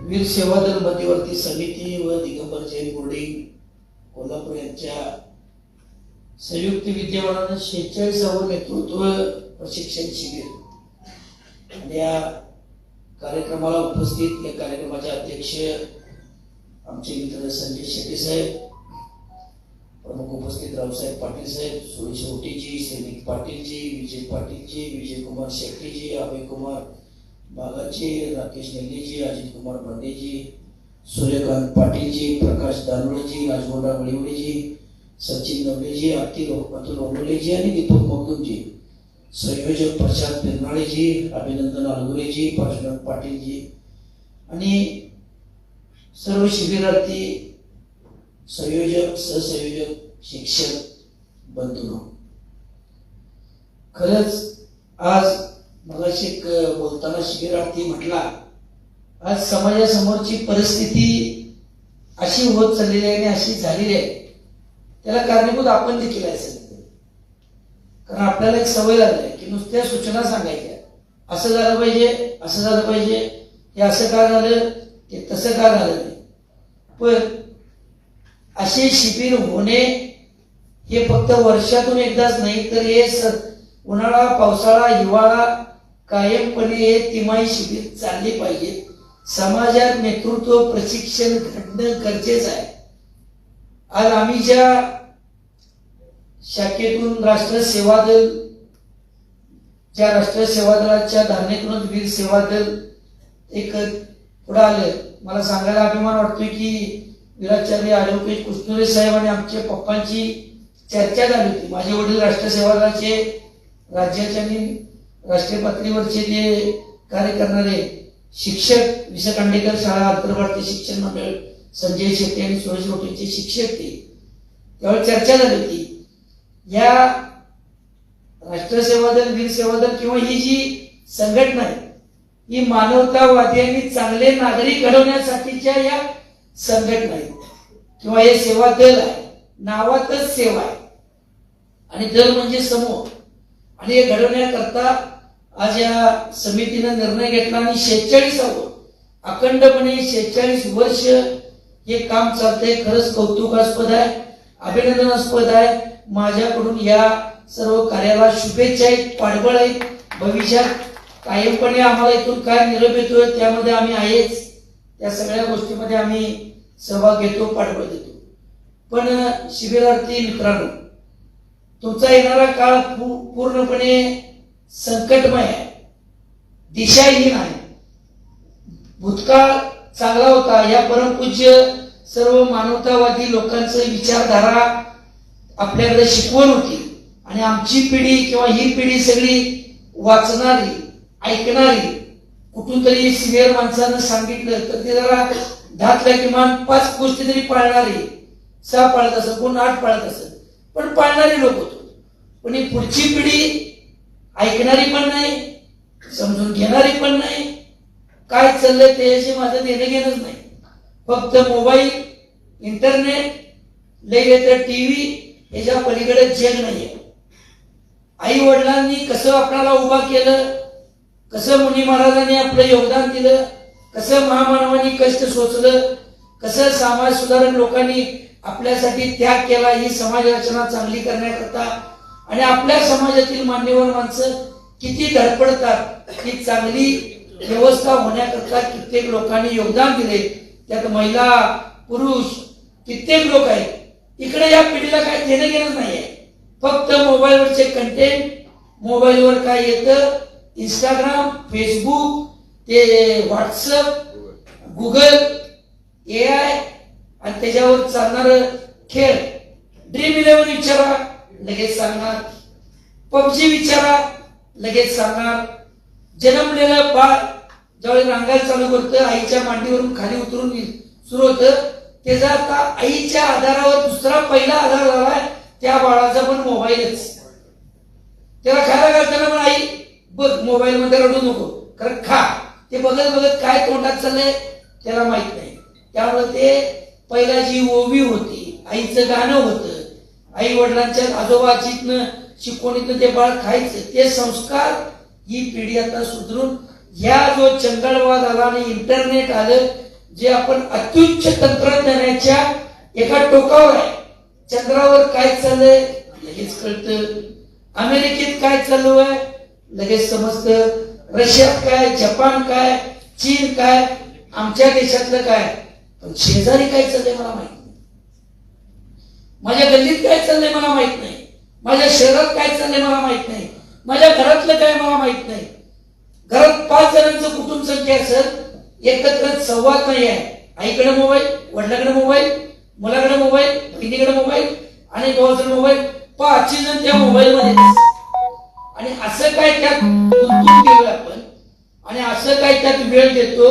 वीर सेवा दल मध्यवर्ती समिती व दिगंबर जैन बोर्डिंग कोल्हापूर यांच्या संयुक्त विद्यमानानं 46वे नेतृत्व प्रशिक्षण शिबिर आणि या कार्यक्रमाला उपस्थित या कार्यक्रमाचे अध्यक्ष आमचे मित्र संजय शेट्टी साहेब, प्रमुख उपस्थित रावसाहेब पाटील साहेब, सुरेश ओटीजी, सैनिक पाटीलजी, विजय पाटीलजी, विजय कुमार शेट्टीजी, अभय कुमार बागाजी, राकेश नेल्लेजी, अजित कुमार बंडेजी, सूर्यकांत पाटीलजी, प्रकाश दानोळेजी, राजगोंडा बळीवडेजी, सचिन नवलेजी, अतुल ओंडोलेजी आणि दीपक मगदूमजी, संयोजक प्रशांत पिरनाळेजी, अभिनंदन अलगुरेजी, पार्श्वनाथ पाटीलजी आणि सर्व शिबिरार्थी, संयोजक, सहसंयोजक, शिक्षक बंधूंनो, खरंच आज मगाशी बोलताना शिबिरार्थी म्हटला, आज समाजासमोरची परिस्थिती अशी होत चाललेली आहे आणि अशी झालेली आहे, त्याला कारणीभूत आपण देखील आहे सगळे. कारण आपल्याला एक सवय लागली आहे की नुसत्या सूचना सांगायच्या, असं झालं पाहिजे, असं झालं पाहिजे, हे असं का झालं, ते तसं का झालं नाही. पण असे शिबिर होणे हे फक्त वर्षातून एकदाच नाही, तर हे उन्हाळा, पावसाळा, हिवाळा कायमपणे हे तिमाही शिबिर चालली पाहिजे. समाजात नेतृत्व प्रशिक्षण घडणं गरजेचं आहे. आज आम्ही ज्या शाखेतून राष्ट्र सेवा दल, ज्या राष्ट्र सेवा दलाच्या धारणेतूनच वीर सेवा दल एक पुढे आलं, मला सांगायला अभिमान वाटतोय की वीराचार्य ॲडव्होकेट कृष्णुरे साहेब आणि आमच्या पप्पांची चर्चा झाली होती. माझे वडील राष्ट्र सेवा दलाचे राज्याच्या आणि राष्ट्रीय पातळीवरचे जे कार्य करणारे शिक्षक, विस खांडेकर शाळा, आंतरभारतीय शिक्षण मंडळ, संजय शेट्टी आणि सुरेश रोटेचे शिक्षक ते, त्यावेळी चर्चा झाली होती. या राष्ट्र सेवा दल, वीर सेवा दल किंवा ही जी संघटना आहे ही मानवतावादी आणि चांगले नागरिक घडवण्यासाठीच्या या संघटना आहेत किंवा हे सेवा दल आहे. नावातच सेवा आहे आणि दल म्हणजे समूह, आणि हे घडवण्याकरता आज या समितीनं निर्णय घेतला आणि 46वे अखंडपणे 46 वर्ष हे काम चालतंय. खरंच कौतुकास्पद आहे, अभिनंदनास्पद आहे. माझ्याकडून या सर्व कार्याला शुभेच्छा आहेत, पाठबळ आहेत. भविष्यात कायमपणे आम्हाला इथून काय निरोप येतोय त्यामध्ये आम्ही आहेच, त्या सगळ्या गोष्टीमध्ये आम्ही सहभाग घेतो, पाठबळ देतो. पण शिबिरार्थी मित्रांनो, तुमचा येणारा काळ पूर्णपणे संकटमय आहे, दिशाहीन आहे. भूतकाळ चांगला होता, या परमपूज्य सर्व मानवतावादी लोकांचं विचारधारा आपल्याकडे शिकवण होती आणि आमची पिढी किंवा ही पिढी सगळी वाचणारी, ऐकणारी, कुठून तरी सिनियर माणसानं सांगितलं तर ते जरा 10 किमान 5 गोष्टी तरी पाळणारी, 6 पाळत असत, कोण 8 पाळत असत, पण पाळणारी लोक होतो. पण ही पुढची पिढी ऐकणारी पण नाही, समजून घेणारी पण नाही, काय चाललंय त्याच्याशी माझं देणं घेणंच नाही. फक्त मोबाईल, इंटरनेट, लई तर टीव्ही, याच्या पलीकडे जग नाहीये. आई वडिलांनी कसं आपल्याला उभा केलं, कसं मुनी महाराजांनी आपलं योगदान दिलं, कसं महामानवांनी कष्ट सोचलं, कसं समाज सुधारक लोकांनी आपल्यासाठी त्याग केला, ही समाज रचना चांगली करण्याकरता, आणि आपल्या समाजातील मान्यवर माणसं किती धडपडतात की चांगली व्यवस्था होण्याकरता कित्येक लोकांनी योगदान दिले. त्यात महिला, पुरुष कित्येक लोक आहेत. इकडे या पिढीला काय देणं घेणं नाहीये, फक्त मोबाईलवरचे कंटेंट, मोबाईलवर काय येतं, इंस्टाग्राम, फेसबुक, ते व्हॉट्सअप, गुगल, AI आणि त्याच्यावर चालणार खेळ. Dream11 विचारा लगेच सांगणार, PUBG विचारा लगेच सांगणार. जन्मलेलं बाळ ज्यावेळी रांगायला चालू करतं, आईच्या मांडीवरून खाली उतरून सुरू होतं, त्याचा आता आईच्या आधारावर दुसरा पहिला आधार झालाय त्या बाळाचा पण मोबाईलच. त्याला खायला घालताना पण आई बघ मोबाईल मध्ये रडू नको, कारण खा. ते बघत बघत काय तोंडात चाललंय त्याला माहित नाही. त्यामुळे ते पहिला जी ओवी होती, आईचं गाणं होतं, आई वडिलांच्या आजोबाचीतनं शिकवणीतनं ते बाळ खायचं, ते संस्कार ही पिढी आता सुधरून या जो चंगळवाद आला आणि इंटरनेट आलं जे आपण अत्युच्च तंत्रज्ञानाच्या एका टोकावर आहे. चंद्रावर काय चाललंय लगेच कळतं, अमेरिकेत काय चालू आहे लगेच समजतं, रशियात काय, जपान काय, चीन काय, आमच्या देशातलं काय, पण शेजारी काय चाललंय मला माहित नाही. माझ्या गल्लीत काय चाललंय मला माहित नाही, माझ्या शहरात काय चाललंय मला माहित नाही, माझ्या घरातलं काय मला माहित नाही. घरात 5 जणांचं कुटुंब संख्या असेल, एकत्र संवाद नाही आहे. आईकडे मोबाईल, वडिलांकडे मोबाईल, मुलाकडे मोबाईल, बहिणीकडे मोबाईल आणि भावाकडे मोबाईल, 5 जण त्या मोबाईल मध्ये. आणि असं काय त्यात गुंतून गेलो आपण आणि असं काय त्यात वेळ देतो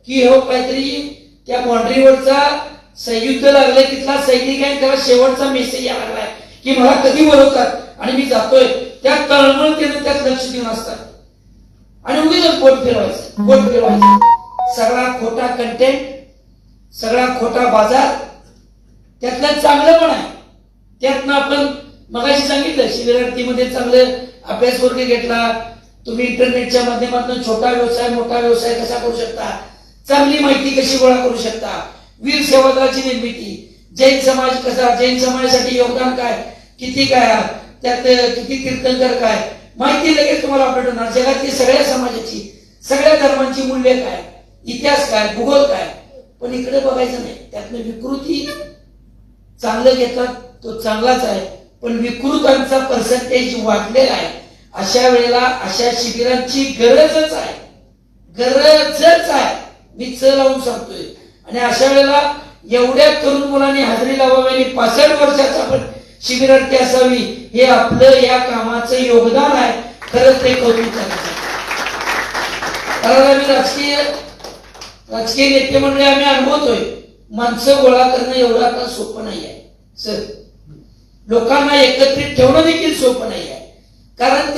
की हो काहीतरी त्या बाँड्रीवरचा संयुद्ध लागलंय, तिथला सैनिक आहे, त्याला शेवटचा मेसेज यायला लागलाय की मला कधी बोलवतात आणि मी जातोय. त्यात तळमळतेनं त्यात लक्ष देऊन असतात आणि उगीच बोट फिरवायचं. सगळा खोटा कंटेंट, सगळा खोटा बाजार, त्यातलं चांगलं पण आहे. त्यातनं आपण मगाशी सांगितलं शिबिरार्थीमध्ये चांगलं अभ्यास वर्ग घेतला. तुम्ही इंटरनेटच्या माध्यमातून छोटा व्यवसाय मोठा व्यवसाय कसा करू शकता, चांगली माहिती कशी गोळा करू शकता, वीर सेवादलाची निर्मिती, जैन समाज कसा, जैन समाजासाठी योगदान काय, किती काय, त्यात किती तीर्थंकर काय, माहिती लगेच तुम्हाला अपडेट होणार. जगातली सगळ्या समाजाची, सगळ्या धर्मांची मूल्य काय, इतिहास काय, भूगोल काय. पण इकडे बघायचं नाही. त्यातनं विकृती चांगलं घेतात तो चांगलाच आहे, पण विकृतांचा पर्सेंटेज वाढलेला आहे. अशा वेळेला अशा शिबिरांची गरजच आहे, गरजच आहे. मी च लावून सांगतोय. आणि अशा वेळेला एवढ्या तरुण मुलांनी हजेरी लावावी आणि 65 वर्षाचा पण शिबिरार्थी असावी, हे आपलं या कामाचं योगदान आहे. खरंच ते कौतुक करायचं. कारण आम्ही राजकीय नेते मंडळी आम्ही अनुभवतोय, माणसं गोळा करणं एवढं आता सोपं नाही आहे सर. लोकांना एकत्रित ठेवणं देखील सोपं नाही आहे. कारण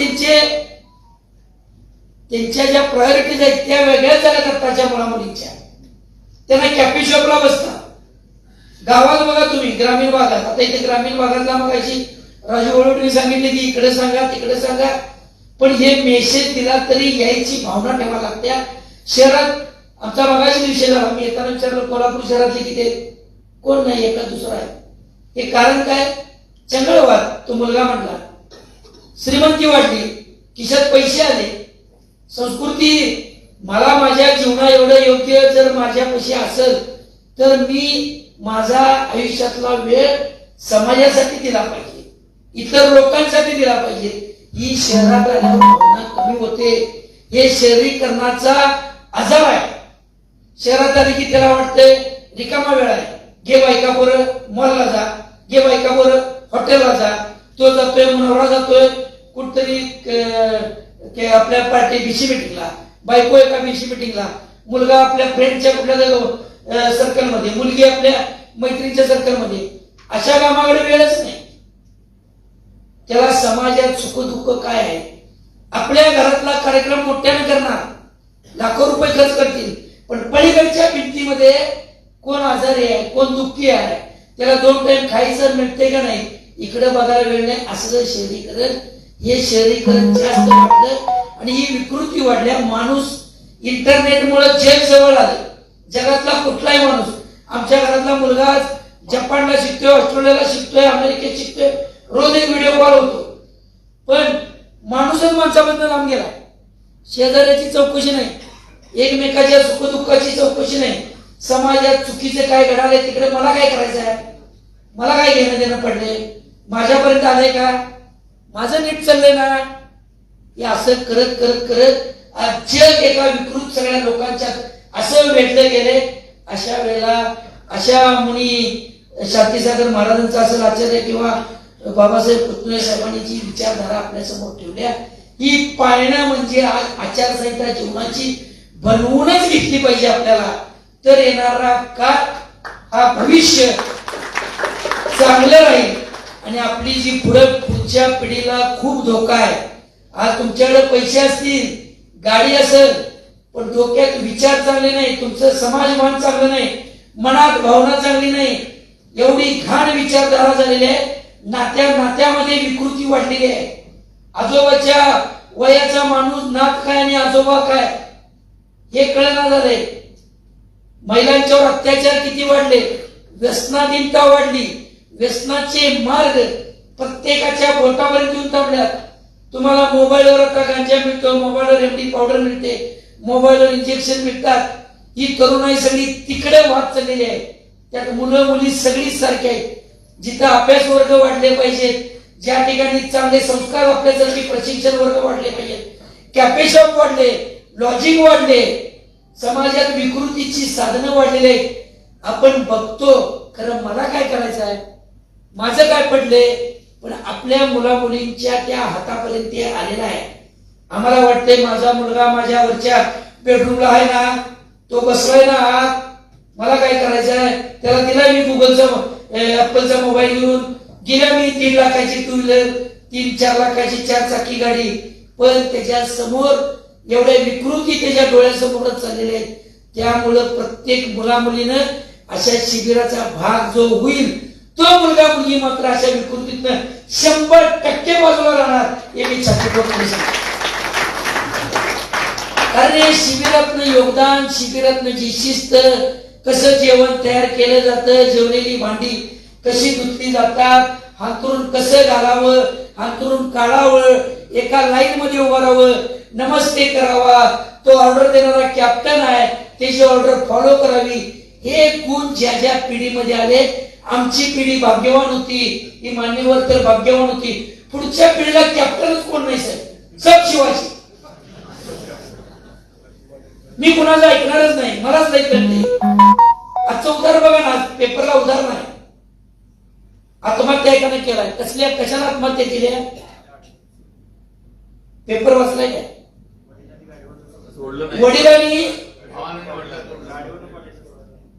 त्यांच्या ज्या प्रायोरिटीज आहेत त्या वेगळ्याच झाल्या आताच्या मुलामुलींच्या. त्यांना कॅफे शॉपला बसतात. गावात बघा तुम्ही, ग्रामीण भागात, आता इथे ग्रामीण भागातला मग अशी राजू वळवटने सांगितले की इकडे सांगा तिकडे सांगा, पण हे मेसेज दिला तरी यायची भावना ठेवायला लागते. शहरात आमचा मगाशी विषय झाला, मी येताना विचारलं कोल्हापूर शहरातले किती कोण नाही, एका दुसरा आहे. हे कारण काय? चंगळवाद. तो मुलगा म्हटला श्रीमंती वाढली, खिशात पैसे आले, संस्कृती. मला माझ्या जीवना एवढं योग्य जर माझ्यापाशी असेल तर मी माझा आयुष्यातला वेळ समाजासाठी दिला पाहिजे, इतर लोकांसाठी दिला पाहिजे. ही शहरात आल्यावर भावना कमी होते. हे शहरीकरणाचा आजार आहे. शहरात आली की त्याला वाटतंय रिकामा वेळ आहे, घे बायका बरं मॉलला जा, घे बायका बरं हॉटेलला जा. तो जातोय, मुनवरा जातोय कुठतरी आपल्या पार्टी बीसी मिटिंगला, बायको एका बीसी मिटिंगला, मुलगा आपल्या फ्रेंडच्या कुठल्या सर्कलमध्ये, मुलगी आपल्या मैत्रीच्या सर्कलमध्ये. अशा कामाकडे वेळच नाही. त्याला समाजात सुखदुःख काय आहे. आपल्या घरातला कार्यक्रम मोठ्याने करणार, लाखो रुपये खर्च करतील, पण पलीकडच्या भिंतीमध्ये कोण आजारी आहे, कोण दुःखी आहे, त्याला 2 टाइम खायचं मिळते का नाही, इकडे बघायला वेळ नाही. असं शहरीकरण, हे शहरीकरण जास्त वाढलं आणि ही विकृती वाढल्या. माणूस इंटरनेटमुळे जग जवळ आलं. जगातला कुठलाही माणूस, आमच्या घरातला मुलगा जपानला शिकतोय, ऑस्ट्रेलियाला शिकतोय, अमेरिकेत शिकतोय, रोज एक व्हिडिओ कॉल होतो. पण माणूसच माणसाबद्दल लांब गेला. शेजाऱ्याची चौकशी नाही, एकमेकाच्या सुखदुःखाची चौकशी नाही. समाजात चुकीचे काय घडाले तिकडे मला काय करायचं आहे, मला काय घेणं देणं पडले, माझ्यापर्यंत आलंय का, माझं नीट चाललंय ना. हे असं करत करत करत जग एका विकृत सगळ्या लोकांच्या असं वेढलं गेले. अशा वेळेला अशा मुनी शांतीसागर महाराजांचा असं आचार्य किंवा बाबासाहेब पुतळे साहेबांनी जी विचारधारा आपल्या समोर ठेवल्या, ही पाळणं म्हणजे आज आचारसंहिता जीवनाची बनवूनच घेतली पाहिजे आपल्याला. तर येणारा काळ हा भविष्य चांगलं राहील आणि आपली जी पुढच्या पिढीला खूप धोका आहे. आज तुमच्याकडे पैसे असतील, गाडी असेल, पण डोक्यात विचार चांगले नाही, तुमचं समाजभान चांगलं नाही, मनात भावना चांगली नाही, एवढी घाण विचारधारा झालेली आहे. नात्यामध्ये विकृती वाढलेली आहे. आजोबाच्या वयाचा माणूस नात काय आणि आजोबा काय हे कळना झालंय. महिलांच्यावर अत्याचार किती वाढले, व्यसनाधीनता वाढली, व्यसनाचे मार्ग प्रत्येकाच्या बोटापर्यंत येऊन थांबल्यात. तुम्हाला मोबाईलवर आता गांजा मिळतो, मोबाईलवर रेमडी पावडर मिळते, मोबाईलवर इंजेक्शन मिळतात. ही तरुणाई सगळी तिकडे वाद चाललेली आहे. त्यात मुलं मुली सगळीच सारखी आहेत. जिथं अभ्यास वर्ग वाढले पाहिजेत, ज्या ठिकाणी चांगले संस्कार आपल्यासाठी प्रशिक्षण वर्ग वाढले पाहिजेत, कॅफे शॉप वाढले, लॉजिंग वाढले, समाजात विकृतीची साधनं वाढलेली आहेत. आपण बघतो, खरं मला काय करायचं आहे, माझं काय पडलंय, पण आपल्या मुला मुलींच्या त्या हातापर्यंत ते आलेला आहे. आम्हाला वाटतंय माझा मुलगा माझ्यावरच्या बेडरूमला आहे ना, तो बसलाय ना आत, मला काय करायचं आहे, त्याला दिला मी गुगलचा ऍपलचा मोबाईल घेऊन, गेल्या मी 3 लाखाची टू व्हीलर, 3-4 लाखाची 4 चाकी गाडी, पण त्याच्या समोर एवढ्या विकृती त्याच्या डोळ्यासमोरच चाललेल्या आहेत. त्यामुळं प्रत्येक मुला मुलीनं अशा शिबिराचा भाग जो होईल, तो मुलगा मुलगी मात्र अशा विकृतीतनं 100% बाजूला राहणार, हे मी छातीवर सांगतो. कारण हे शिबिरातनं योगदान, शिबिरातनं जी शिस्त, कसं जेवण तयार केलं जातं, जेवलेली भांडी कशी धुतली जातात, हातरून कसं घालावं, हातरून काढावं, एका लाईन मध्ये उभं राहावं, नमस्ते करावा, तो ऑर्डर देणारा कॅप्टन आहे, त्याची ऑर्डर फॉलो करावी, हे गुण ज्या ज्या पिढीमध्ये आले. आमची पिढी भाग्यवान होती, ही मान्यवर तर भाग्यवान होती. पुढच्या पिढीला कॅप्टनच कोण नाही साहेब, सब शिवाजी. मी कुणाला ऐकणारच नाही, मलाच नाही कळते. आजचं उदाहरण बघा ना, पेपरला उदाहरण आहे, आत्महत्या एकाने केलाय. कसल्या कशाला आत्महत्या केल्या, पेपर वाचलाय काय, वडिलांनी.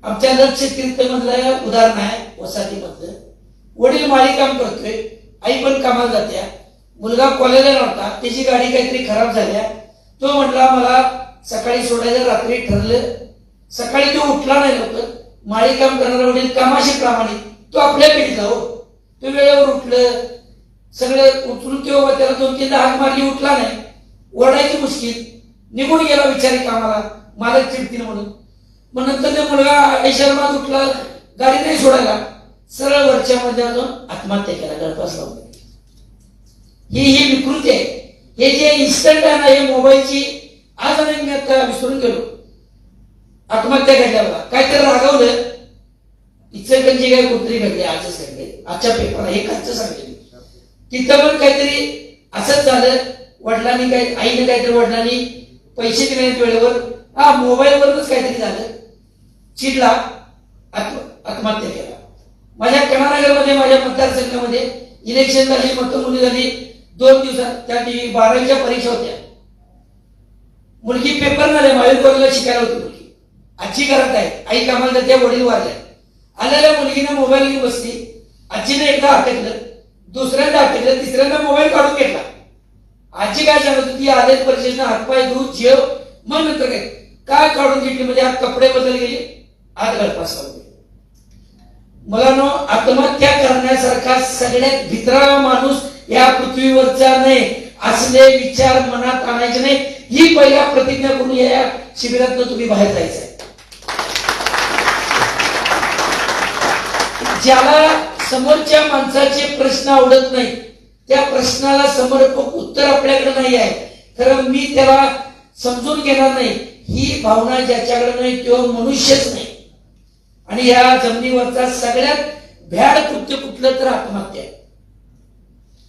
आमच्या लक्ष तीर्थ मधलं उदाहरण आहे, वसाहती मधलं. वडील माळी काम करतोय, आई पण कामाला जात्या, मुलगा कॉलेजला नव्हता, त्याची गाडी काहीतरी खराब झाल्या, तो म्हटला मला सकाळी सोडायचं, रात्री ठरलं, सकाळी तो उठला नाही लवकर. माळी काम करणारा वडील कामाशी प्रामाणिक, तो आपल्या पिढीचा हो, तो वेळेवर उठलं, सगळं उचलून त्याला 2-3 हाक मारली, उठला नाही, ओरडायची मुश्किल, निघून गेला विचारी कामाला, मालक चिडतील म्हणून. मग नंतर ते मुलगा ऐशर्मात उठला, गाडी नाही सोडायला, सरळ वरच्या मध्ये जाऊन आत्महत्या केला, गळफास लावून. ही विकृती आहे. हे जे इन्स्टंट आहे ना, हे मोबाईलची, आज आणि मी आता विसरून गेलो, आत्महत्या घडल्यावर काहीतरी रागवलं, इचलकरंजी काय कुठतरी घडले, आजच घडले, आजच्या पेपरला हे कालचं सांगितलं. तिथं पण काहीतरी असंच झालं, वडिलांनी काय, आईने काहीतरी वडिलांनी पैसे दिले नाहीत वेळेवर, मोबाईलवरच काहीतरी झालं, चिडला, आत्महत्या केला. माझ्या कणानगरमध्ये, माझ्या मतदारसंघामध्ये इलेक्शन झाली, मतमोजणी झाली, 2 दिवसात त्या 12वीच्या परीक्षा होत्या. मुलगी पेपर झाले, महावीर कॉलेजला शिकायला होती मुलगी, आजी घरात आहे, आई कामाला जाते, वडील वारले. आलेल्या मुलगीने मोबाईल घेऊन बसली, आजीने एकदा अटकलं, दुसऱ्यांदा अटकलं, तिसऱ्यांदा मोबाईल काढून घेतला. आजी काय सांगत होती, आलेच परीक्षेनं हातपाय दूध जेव, मग नंतर काय काढून घेतली, म्हणजे आज कपडे बदल गेले, आज गळफास लावले. मुलांनो, आत्महत्या करण्यासारखा सगळ्यात भित्रा माणूस या पृथ्वीवरचा नाही, असले विचार मनात आणायचे नाही. ही पहिला प्रतिज्ञा करून या शिबिरातून तुम्ही बाहेर जायचंय. ज्याला समोरच्या माणसाचे प्रश्न आवडत नाही, त्या प्रश्नाला समर्पक उत्तर आपल्याकडे नाही आहे, तर मी त्याला समजून घेणार नाही. ही भावना ज्याच्याकडे नाही तो मनुष्यच नाही. आणि या जमिनीवरचा सगळ्यात भ्याड कृत्य कुठलं तर आत्महत्या आहे.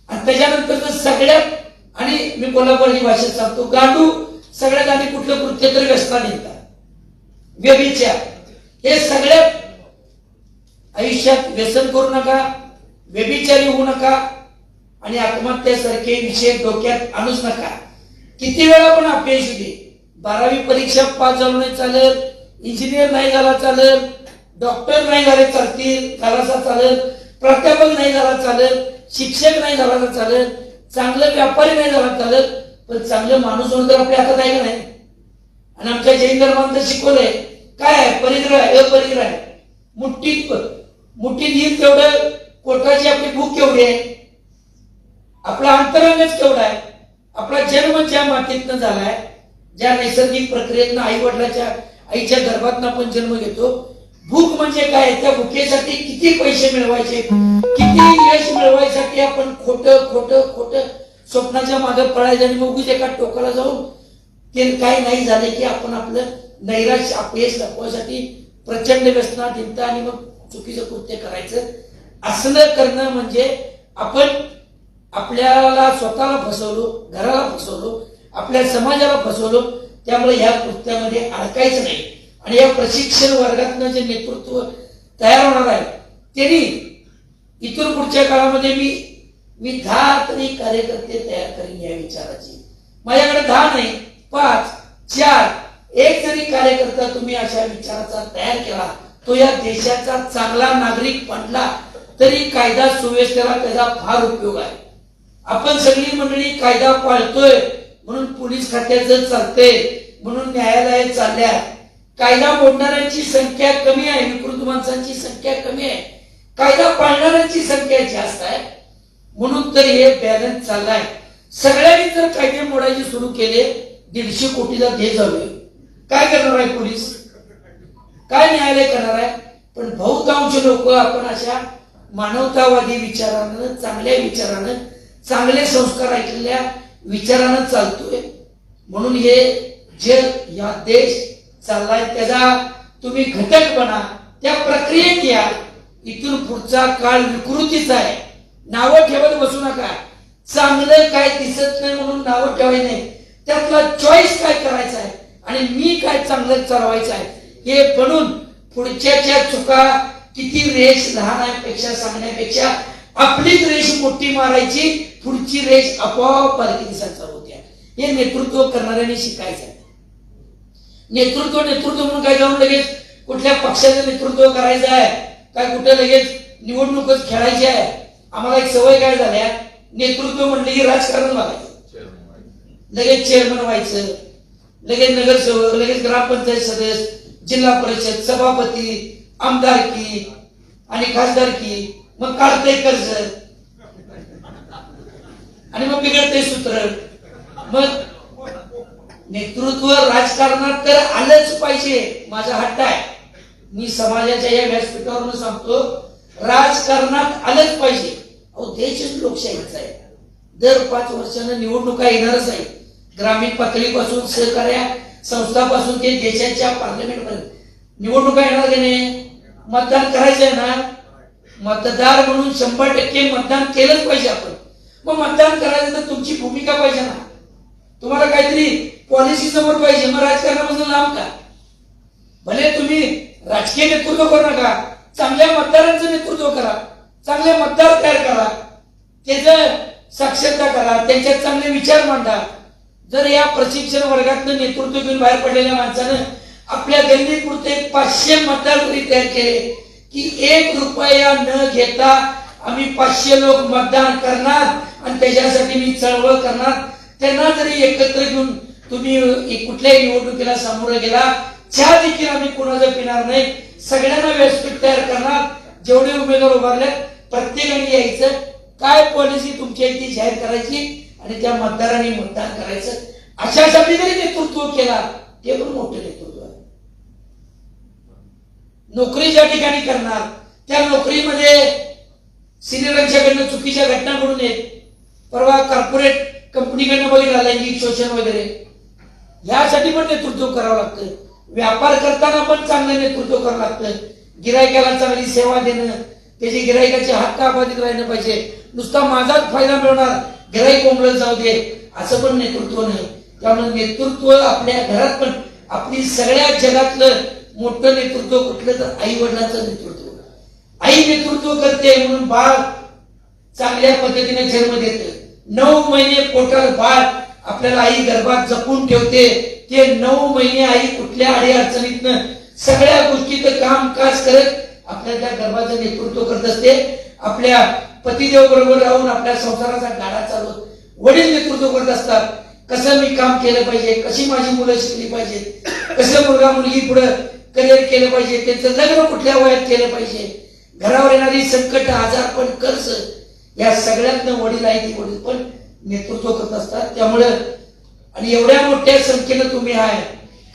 आणि त्याच्यानंतर सगळ्यात, आणि मी कोल्हापुरी भाषेत सांगतो, गांडू सगळ्यात आधी कुठलं कृत्य तर व्यसनाधीनता, व्यभिचार. हे सगळ्यात आयुष्यात व्यसन करू नका, व्यभिचारी होऊ नका, आणि आत्महत्यासारखे विषय डोक्यात आणूच नका. किती वेळा पण अपयश दे, 12वी परीक्षा पास झालो नाही चालत, इंजिनियर नाही झाला चालत, डॉक्टर नाही झाले चालतील झाला चालत, प्राध्यापक नाही झाला चालत, शिक्षक नाही झाला तर चालत, चांगलं व्यापारी नाही झाला चालत, पण चांगलं माणूस म्हणून तर आपल्या हातात आहे का नाही. आणि आमच्या जैन धर्मात शिकवलंय काय आहे, परिग्रह आहे, अपरिग्रह आहे. मुठीत येईल तेवढं कोटाची आपली भूक केवढी आहे, आपला अंतरंगच केवढा आहे. आपला जन्म ज्या मातीतनं झालाय, ज्या नैसर्गिक प्रक्रियेतनं आई वडिलाच्या आईच्या गर्भातून आपण जन्म घेतो. भूक म्हणजे काय, त्या भुकेसाठी किती पैसे मिळवायचे, किती यश मिळवायसाठी आपण खोटं खोटं खोटं स्वप्नाच्या मागे पळायचं आणि मग एका टोकाला जाऊन ते काय नाही झाले की आपण आपलं नैराश्य अपयश लपवायसाठी प्रचंड व्यसनात हिंडतं आणि मग चुकीचं कृत्य करायचं. असलं करणं म्हणजे आपण आपल्याला स्वतःला फसवलो, घराला फसवलो, आपल्या समाजाला फसवलो. त्यामुळे ह्या कृत्यामध्ये अडकायचं नाही. आणि या प्रशिक्षण वर्गातनं जे नेतृत्व तयार होणार आहे त्यांनी इथून पुढच्या काळामध्ये मी 10 तरी कार्यकर्ते तयार करीन या विचाराची. माझ्याकडे 10 नाही, 5, 4, 1 जरी कार्यकर्ता तुम्ही अशा विचाराचा तयार केला, तो या देशाचा चांगला नागरिक बनला तरी कायदा सुव्यवस्थेला त्याचा फार उपयोग आहे. आपण सगळी मंडळी कायदा पाळतोय म्हणून पोलीस खात्याचं चालतंय, म्हणून न्यायालय चालल्या. कायदा मोडणाऱ्यांची संख्या कमी आहे, विकृत माणसांची संख्या कमी आहे, कायदा पाळणाऱ्यांची संख्या जास्त आहे. म्हणून तर हे बॅलन्स चाललाय. सगळ्यांनी जर कायदे मोडायचे सुरू केले, 150 कोटीला देश जावे, काय करणार आहे पोलीस, काय न्यायालय करणार आहे. पण बहुतांश लोक आपण अशा मानवतावादी विचारानं, चांगल्या विचारानं, चांगले संस्कार ऐकलेल्या विचारानं चालतोय. म्हणून हे जग, या देश चाललाय त्याचा तुम्ही घटक बना, त्या प्रक्रियेत या. इथून पुढचा काळ विकृतीचा आहे. नावं ठेवत बसू नका. चांगलं काय दिसत नाही म्हणून नावं ठेवायचं नाही, त्यातला चॉईस काय करायचा आहे आणि मी काय चांगलं चालवायचं आहे हे बनून पुढच्याच्या चुका किती रेष लहान आहे पेक्षा सांगण्यापेक्षा आपलीच रेष मोठी मारायची, पुढची रेष आपोआप बारकी दिसायला चालू होत्या. हे नेतृत्व करणाऱ्यांनी शिकायचं आहे. नेतृत्व म्हणून काय जाऊन लगेच कुठल्या पक्षाचं नेतृत्व करायचं आहे काय, कुठे लगेच निवडणूकच खेळायची आहे. आम्हाला एक सवय काय झाल्या, नेतृत्व म्हणलं की राजकारण बघायचं, लगेच चेअरमन व्हायचं, लगेच नगरसेवक, लगेच ग्रामपंचायत सदस्य, जिल्हा परिषद सभापती, आमदारकी आणि खासदारकी, मग काढतंय कर्ज आणि मग बिघडतंय सूत्र. मग नेतृत्व राजकारणात तर आलंच पाहिजे, माझा हट्ट आहे. मी समाजाच्या या व्यासपीठावरून सांगतो, राजकारणात आलंच पाहिजे. अहो देशच लोकशाहीचा आहे. दर 5 वर्षांना निवडणुका येणारच आहे. ग्रामीण पातळीपासून सहकार्या संस्थापासून ते देशाच्या पार्लमेंटपर्यंत निवडणुका येणार की नाही. मतदान करायचंय ना, मतदार म्हणून 100% मतदान केलंच पाहिजे आपण. मग मतदान करायचं तर तुमची भूमिका पाहिजे ना, तुम्हाला काहीतरी पॉलिसी समोर पाहिजे. मग राजकारणापासून लांब का. भले तुम्ही राजकीय नेतृत्व करू नका, चांगल्या मतदारांचं नेतृत्व करा, चांगले मतदार तयार करा, त्याचं साक्षरता करा, त्यांच्यात चांगले विचार मांडा. जर या प्रशिक्षण वर्गातनं नेतृत्व घेऊन बाहेर पडलेल्या माणसानं आपल्या गल्लीपुरते 500 मतदार जरी तयार केले की 1 रुपया न घेता आम्ही 500 लोक मतदान करणार आणि त्याच्यासाठी मी चळवळ करणार. त्यांना जरी एकत्र घेऊन तुम्ही कुठल्याही निवडणुकीला सामोरं गेला, चहा देखील आम्ही कोणाचं पिणार नाही, सगळ्यांना व्यासपीठ तयार करणार. जेवढे उमेदवार उभारले प्रत्येकाने यायचं, काय पॉलिसी तुमची आहे ती जाहीर करायची आणि त्या मतदारांनी मतदान करायचं. अशासाठी जरी नेतृत्व केला ते पण मोठं नेतृत्व आहे. नोकरी ज्या ठिकाणी करणार त्या नोकरीमध्ये सिनियरांच्याकडनं चुकीच्या घटना घडून येत. परवा कॉर्पोरेट कंपनीकडनं बघितला लैंगिक शोषण वगैरे, यासाठी पण नेतृत्व करावं लागतं. व्यापार करताना पण चांगलं नेतृत्व करावं लागतं. गिरायकाला चांगली सेवा देणं, त्याचे गिरायकाचे हक्क अबाधित राहिलं पाहिजे. नुसता माझाच फायदा मिळणार, गिराईक कोंबडत जाऊ दे असं पण नेतृत्व नाही. त्यामुळे नेतृत्व आपल्या घरात पण, आपली सगळ्या जगातलं मोठं नेतृत्व कुठलं तर आई वडिलांचं नेतृत्व. आई नेतृत्व करते म्हणून बाळ चांगल्या पद्धतीने जन्म देतं. 9 महिने पोटात बाळ आपल्याला आई गर्भात जपून ठेवते. ते 9 महिने आई कुठल्या अडीअडचणीतनं सगळ्या गोष्टीचं कामकाज करत आपल्या त्या गर्भाचं नेतृत्व करत असते. आपल्या पतिदेव बरोबर राहून आपल्या संसाराचा गाडा चालवत वडील नेतृत्व करत असतात. कसं मी काम केलं पाहिजे, कशी माझी मुलं शिकली पाहिजेत, कसं मुलगा मुलगी पुढे करिअर केलं पाहिजे, त्यांचं लग्न कुठल्या वयात केलं पाहिजे, घरावर येणारी संकट, आजारपण, कर्ज, या सगळ्यातनं वडील आहे ती वडील पण नेतृत्व करत असतात. त्यामुळे आणि एवढ्या मोठ्या संख्येनं तुम्ही आहे,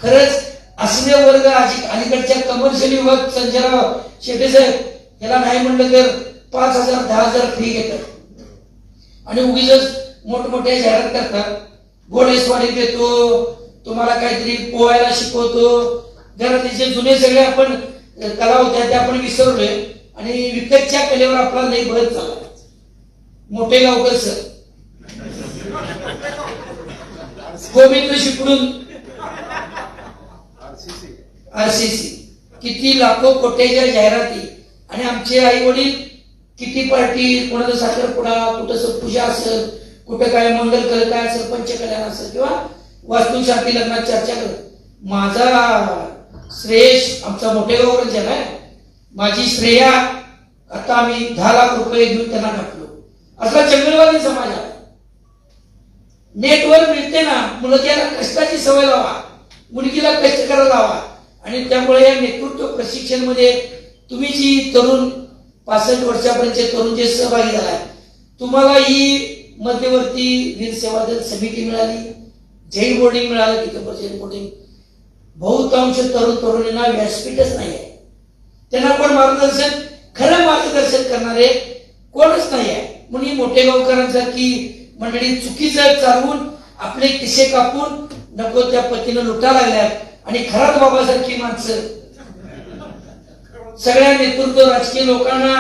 खरंच असले वर्ग अलीकडच्या कमर्शियल युवक संजयराव शेटे साहेब याला नाही म्हणलं तर 5,000 10,000 फी घेतात आणि उगीच मोठमोठ्या जाहिरात करतात. घोडेस्वारी देतो, तुम्हाला काहीतरी पोहायला शिकवतो. घरातले जे जुने सगळे आपण कला होत्या त्या आपण विसरलोय आणि विकतच्या कलेवर आपला लई बळच चालला. मोठे गावकर सर गोविंद शिकडून RCC किती लाखो कोट्याच्या जाहिराती आणि आमचे आई वडील किती पार्टी, कोणाचा साखरपुडा, कुठं पूजा असेल, कुठं काय मंगल कल काय असेल, पंचकल्याण असेल किंवा वास्तुशांती लग्नात चर्चा करत. माझा श्रेयश आमचा मोठे गावकर झालाय. माझी श्रेया आता आम्ही 10 लाख रुपये घेऊन त्यांना टाकलो. असा जंगलवादी समाज आहे. नेटवर मिळते ना, मुलग्याला कष्टाची सवय लावा, मुलगीला कष्ट करायला लावा. आणि त्यामुळे या नेतृत्व प्रशिक्षण मध्ये तुम्ही जी तरुण 65 वर्षापर्यंतचे तरुण जे सहभागी झालाय, तुम्हाला ही मध्यवर्ती वीर सेवा दल समिती मिळाली, जैन बोर्डिंग मिळालं, तिथं बोर्डिंग. बहुतांश तरुण तरुणींना व्यासपीठच नाही आहे. त्यांना कोण मार्गदर्शन, खरं मार्गदर्शन करणारे कोणच नाही आहे. म्हणून मोठे गावकरांसारखी मंडळी चुकीचं चालवून आपले किसे कापून नको त्या पतीनं लुटा लागल्यात. आणि खरात बाबासारखी माणसं सगळ्या नेतृत्व राजकीय लोकांना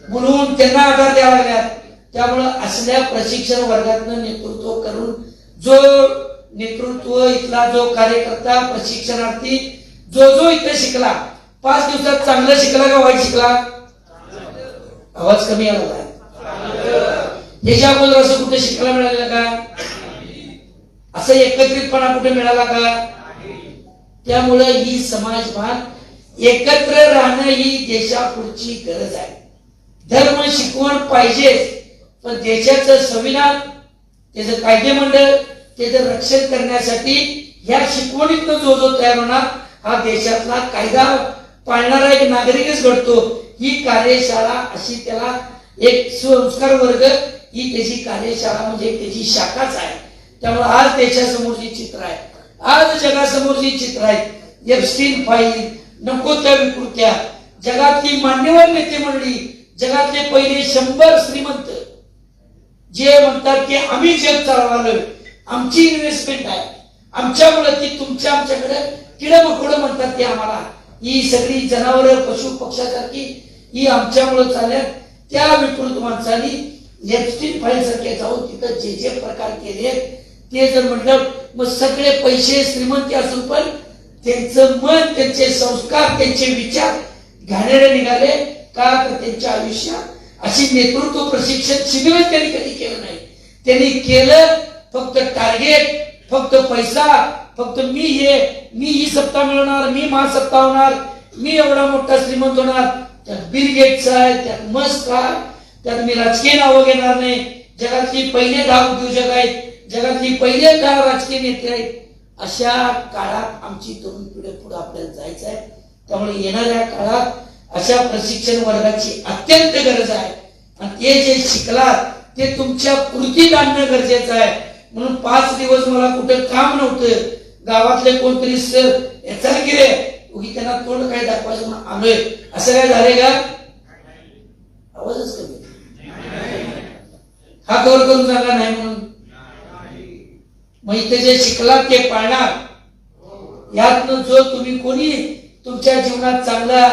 बोलवून त्यांना आधार द्यावा लागल्यात. त्यामुळं असल्या प्रशिक्षण वर्गातनं नेतृत्व करून जो नेतृत्व इथला जो कार्यकर्ता प्रशिक्षणार्थी जो इथे शिकला, 5 दिवसात चांगलं शिकला का वाईट शिकला? आवाज कमी आला. ह्याच्या अगोदर असं कुठे शिकायला मिळालं का? असं एकत्रितपणा कुठे मिळाला का? त्यामुळे ही समाजभान एकत्र राहणं ही देशापुढची गरज आहे. धर्म शिकवण पाहिजे, पण देशाचं संविधान, त्याचं कायदेमंडळ, त्याचं रक्षण करण्यासाठी या शिकवणीतनं जो तयार होणार हा देशातला कायदा पाळणारा एक नागरिकच घडतो. ही कार्यशाळा अशी त्याला एक संस्कार वर्ग ही त्याची कार्यशाळा म्हणजे त्याची शाखाच आहे. त्यामुळे आज देशासमोर जी चित्र आहे, आज जगासमोर जी चित्र आहेत, एप्स्टीन फाईल, नको त्या विकृत्या, जगातली मान्यवर नेते मंडळी, जगातले पहिले 100 श्रीमंत जे म्हणतात की आम्ही जग चालवलोय, आमची इन्व्हेस्टमेंट आहे, आमच्यामुळे ती आमच्याकडे किडमकोड म्हणतात ते आम्हाला, ही सगळी जनावर पशु पक्षासारखी ही आमच्यामुळे चालल्यात. त्या विकृत माणसांनी एप्स्टीन फाईल सारखे जाऊन तिथं जे प्रकार केले ते जर म्हटलं, मग सगळे पैसे श्रीमंती असून पण त्यांचं मन, त्यांचे संस्कार, त्यांचे विचार घाणेरडे निघाले का? तर त्यांच्या आयुष्यात अशी नेतृत्व प्रशिक्षण शिबिर त्यांनी कधी केलं नाही. त्यांनी केलं फक्त टार्गेट, फक्त पैसा, फक्त मी ही सत्ता मिळवणार, मी महासत्ता होणार, मी एवढा मोठा श्रीमंत होणार. त्यात बिल गेट्स आहे, त्यात मस्क आहे, त्यात मी राजकीय नावं घेणार नाही. जगातली पहिले 10 उद्योजक आहेत, जगातली पहिले 10 राजकीय नेते आहेत. अशा काळात आमची तरुण पिढी पुढे आपल्याला जायचं आहे. त्यामुळे येणाऱ्या काळात अशा प्रशिक्षण वर्गाची अत्यंत गरज आहे. आणि ते जे शिकलात ते तुमच्या कृतीत आणणं गरजेचं आहे. म्हणून 5 दिवस मला कुठं काम नव्हतं, गावातले कोणतरी सर याचा गिरे उगी त्यांना तोंड काय दाखवायचं म्हणून आलोय, असं काय झालंय का? आवाजच कमी, हा कवर करून सांगा नाही म्हणून. मग इथे जे शिकला ते पाळणार. यातनं जो तुम्ही कोणी तुमच्या जीवनात चांगला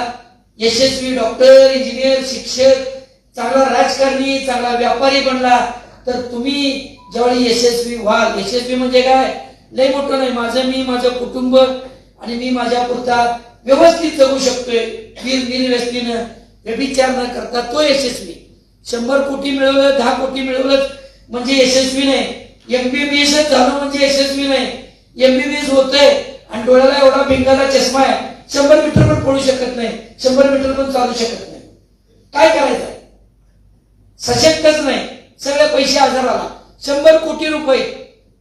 यशस्वी डॉक्टर, इंजिनियर, शिक्षक, चांगला राजकारणी, चांगला व्यापारी बनला तर तुम्ही ज्यावेळी यशस्वी व्हाल, यशस्वी म्हणजे काय लय मोठं नाही, माझं कुटुंब आणि मी माझ्या पुरता व्यवस्थित जगू शकतोय, निर्व्यसनीनं व्यभिचार न करता, तो यशस्वी. 100 कोटी मिळवलं, 10 कोटी मिळवलं म्हणजे यशस्वी नाही. MBBS झालं म्हणजे यशस्वी नाही. MBBS होतंय आणि डोळ्याला एवढा भिंगाचा चष्मा आहे, 100 मीटर पण पळू शकत नाही, 100 मीटर पण चालू शकत नाही. काय करायचं? सशक्तच नाही. सगळे पैसे हजाराला, 100 कोटी रुपये,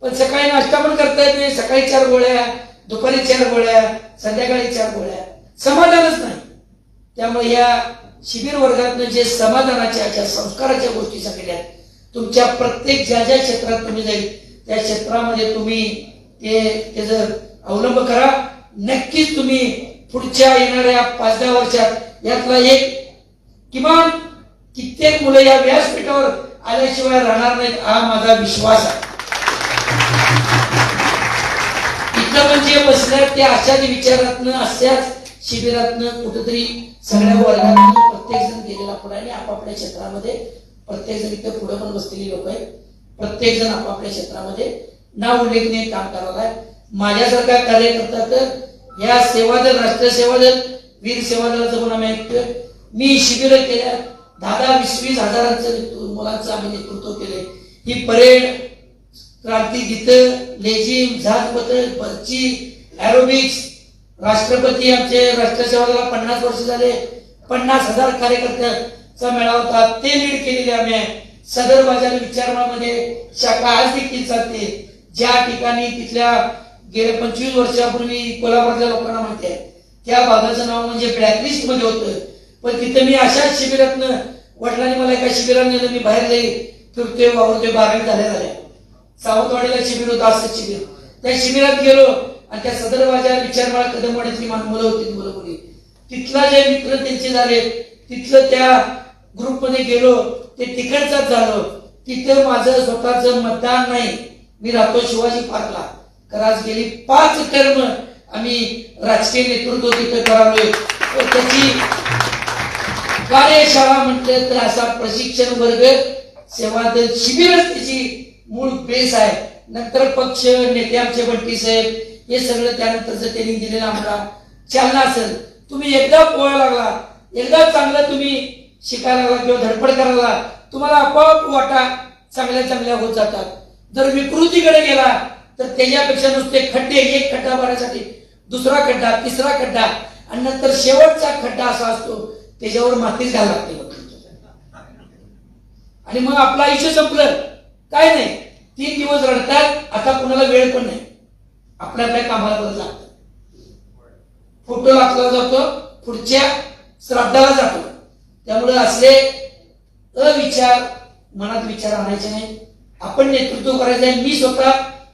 पण सकाळी नाश्ता पण करता येत नाही. सकाळी 4 गोळ्या, दुपारी 4 गोळ्या, संध्याकाळी 4 गोळ्या, समाधानच नाही. त्यामुळे या शिबिर वर्गातनं जे समाधानाच्या, ज्या संस्काराच्या गोष्टी सांगितल्या, तुमच्या प्रत्येक ज्या क्षेत्रात तुम्ही जाईल त्या क्षेत्रामध्ये तुम्ही ते जर अवलंब करा. नक्कीच तुम्ही पुढच्या येणाऱ्या 5-10 वर्षात यातला एक किमान कित्येक मुलं या व्यासपीठावर आल्याशिवाय राहणार नाहीत हा माझा विश्वास आहे. इथं म्हणजे बसल्यात ते अशाच विचारातनं अशाच शिबिरातनं कुठेतरी सगळ्या वर्गातून प्रत्येक जण गेलेला पुढे आणि आपापल्या क्षेत्रामध्ये प्रत्येक जण इथं पुढे पण बसलेली लोक आहेत. प्रत्येक जण आपापल्या क्षेत्रामध्ये नाव उल्लेखनीय काम करत आहे. माझ्यासारखा कार्यकर्ता तर या सेवादल, राष्ट्रीय सेवादल, वीर सेवादलाचं पण आम्ही ऐकतोय. मी शिबिर केल्या 10-20 हजारांचं मुलांचं आम्ही नेतृत्व केले. ही परेड, क्रांती गीतं, लेझिम, झाजपथक, बर्ची, एरोबिक्स, राष्ट्रपती आमचे राष्ट्रीय सेवादला 50 वर्ष झाले, 50,000 कार्यकर्त्यांचा मेळावा होता, ते लीड केलेले आम्ही. सदर बाजार विचारणामध्ये शाखा आज देखील चालते. ज्या ठिकाणी तिथल्या गेल्या 25 वर्षापूर्वी कोल्हापूरच्या लोकांना माहिती आहे त्या भागाचं नाव म्हणजे ब्लॅकलिस्ट मध्ये होतं. पण तिथं मी अशाच शिबिरातनं वडिलांनी मला एका शिबिरात नेलं. मी बाहेर जाई फिरतोय, वावरतोय. 12वी झाल्या सावंतवाडीला शिबिर होतं, असंच शिबिर. त्या शिबिरात गेलो आणि त्या सदर बाजार विचारमाळा कदमवाडीतली मुलं होती, मुलं मुली. तिथला जे मित्र त्यांचे झाले, तिथलं त्या ग्रुपमध्ये गेलो, ते तिकडचाच झालो. तिथं माझं स्वतःचं मतदान नाही. मी राहतो शिवाजी पार्कला. तर आज गेली 5 टर्म आम्ही राजकीय नेतृत्व तिथं करालोय. त्याची कार्यशाळा म्हटलं तर असा प्रशिक्षण वर्ग, सेवादल शिबिरच त्याची मूळ बेस आहे. नंतर पक्ष नेते आमचे बंटी साहेब हे सगळं त्यानंतरचं ट्रेनिंग दिलेलं आम्हाला चालना असेल. तुम्ही एकदा पोहायला लागला, एकदा चांगलं तुम्ही शिकायला लागला किंवा धडपड करायला, तुम्हाला आपोआप वाटा चांगल्या चांगल्या होत जातात. जर विकृतीकडे गेला तर त्याच्यापेक्षा नुसते खड्डे, एक खड्डा भरण्यासाठी दुसरा खड्डा, तिसरा खड्डा आणि नंतर शेवटचा खड्डा असा असतो, त्याच्यावर मातीच घालावं लागते. आणि मग आपलं आयुष्य संपलं. काय नाही, 3 दिवस रडतात. आता कुणाला वेळ पण नाही, आपल्या आपल्या कामाला बरं लागतं. फोटो लागला जातो, पुढच्या श्राद्धाला जातो. त्यामुळे असले अविचार मनात विचार आणायचे नाही. आपण नेतृत्व करायचं आहे. मी स्वतः,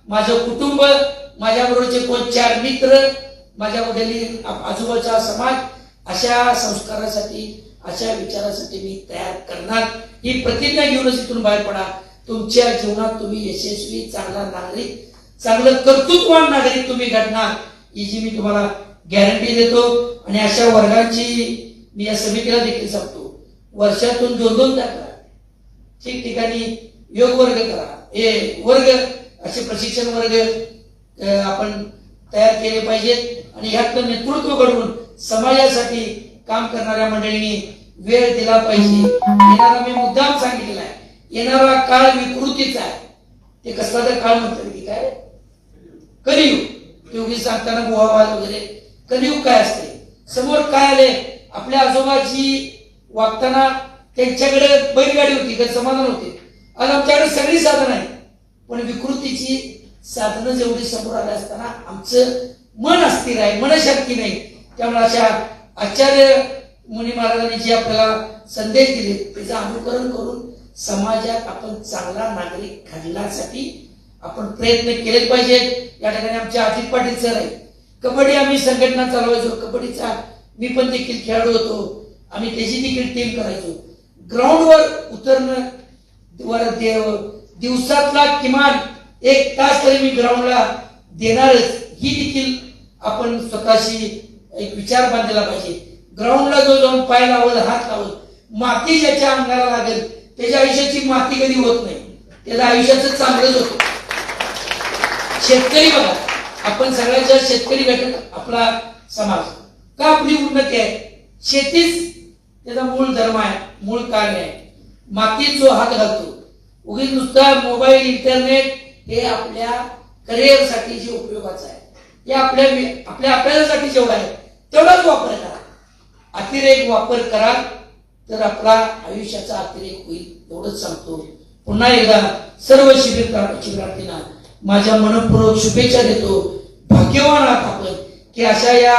माझं कुटुंब, माझ्याबरोबरचे 4 मित्र, माझ्या वडिलांनी आजूबाजूचा समाज अशा संस्कारासाठी, अशा विचारासाठी मी तयार करणार. ही प्रतिज्ञा घेऊनच इथून बाहेर पडा. तुमच्या जीवनात तुम्ही यशस्वी, चांगला नागरिक, चांगलं कर्तृत्ववान नागरिक तुम्ही घडणार, ही मी तुम्हाला गॅरंटी देतो. आणि अशा वर्गांची मी या समितीला देखील सांगतो, वर्षातून 2-2 तास करा. ठिकठिकाणी योग वर्ग करा, हे वर्ग असे प्रशिक्षण वर्ग आपण तयार केले पाहिजेत. आणि ह्यातलं नेतृत्व घडवून समाजासाठी काम करणाऱ्या मंडळींनी वेळ दिला पाहिजे. येणारा, मी मुद्दाम सांगितलेला आहे, येणारा काळ विकृतीचा आहे. ते कसला तर काळ म्हणतात की काय, कलियुग. ते उगी सांगताना बुवाबाद वगैरे, कलियुग काय असते, समोर काय आले. आपल्या आजोबाची वागताना त्यांच्याकडे बैलगाडी होती, का समाधान होते. आज आमच्याकडे सगळी साधनं आहेत, पण विकृतीची साधनं जेवढी समोर आली असताना आमचं मन अस्थिर आहे, मनशक्ती नाही. त्यामुळे अशा आचार्य मुनी महाराजांनी जे आपल्याला संदेश दिले त्याचं अनुकरण करून समाजात आपण चांगला नागरिक घडण्यासाठी आपण प्रयत्न केलेच पाहिजेत. या ठिकाणी आमचे अजित पाटील सर आहे. कबड्डी आम्ही संघटना चालवायचो, कबड्डीचा मी पण देखील खेळाडू होतो. आम्ही त्याची देखील टीम करायचो. ग्राउंडवर उतरणं, दिवसातला किमान 1 तास तरी मी ग्राउंडला देणारच, ही देखील आपण स्वतःशी एक विचार बांधलेला पाहिजे. ग्राउंडला जो जाऊन पाय लावल, हात लावल, माती ज्याच्या अंगाला लागेल त्याच्या आयुष्याची माती कधी होत नाही, त्याचं आयुष्याचं चांगलंच होतं. शेतकरी बघा, आपण सगळ्याच्या शेतकरी घटक आपला समाज का आपली उन्नती आहे, शेतीच त्याचा मूळ धर्म आहे, मूळ कार्य आहे. मातीत जो हात घालतो, उगीच नुसता मोबाईल, इंटरनेट हे आपल्या करिअरसाठी जे उपयोगाचं आहे, हे आपल्या आपल्यासाठी जेवढं आहे तेवढाच वापर करा. अतिरेक वापर करा तर आपला आयुष्याचा अतिरेक होईल, एवढंच सांगतो. पुन्हा एकदा सर्व शिबिरार्थींना माझ्या मनपूर्वक शुभेच्छा देतो. भाग्यवान आहात आपण की अशा या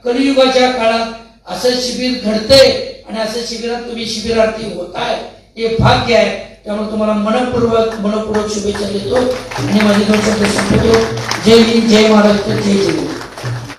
कलियुगाच्या काळात असं शिबिर घडतंय आणि असं शिबिरात तुम्ही शिबिरार्थी होताय, हे भाग्य आहे. त्यामुळे तुम्हाला मनपूर्वक शुभेच्छा देतो आणि माझे 2 शब्द संपवतो. जय हिंद, जय महाराष्ट्र, जय जय.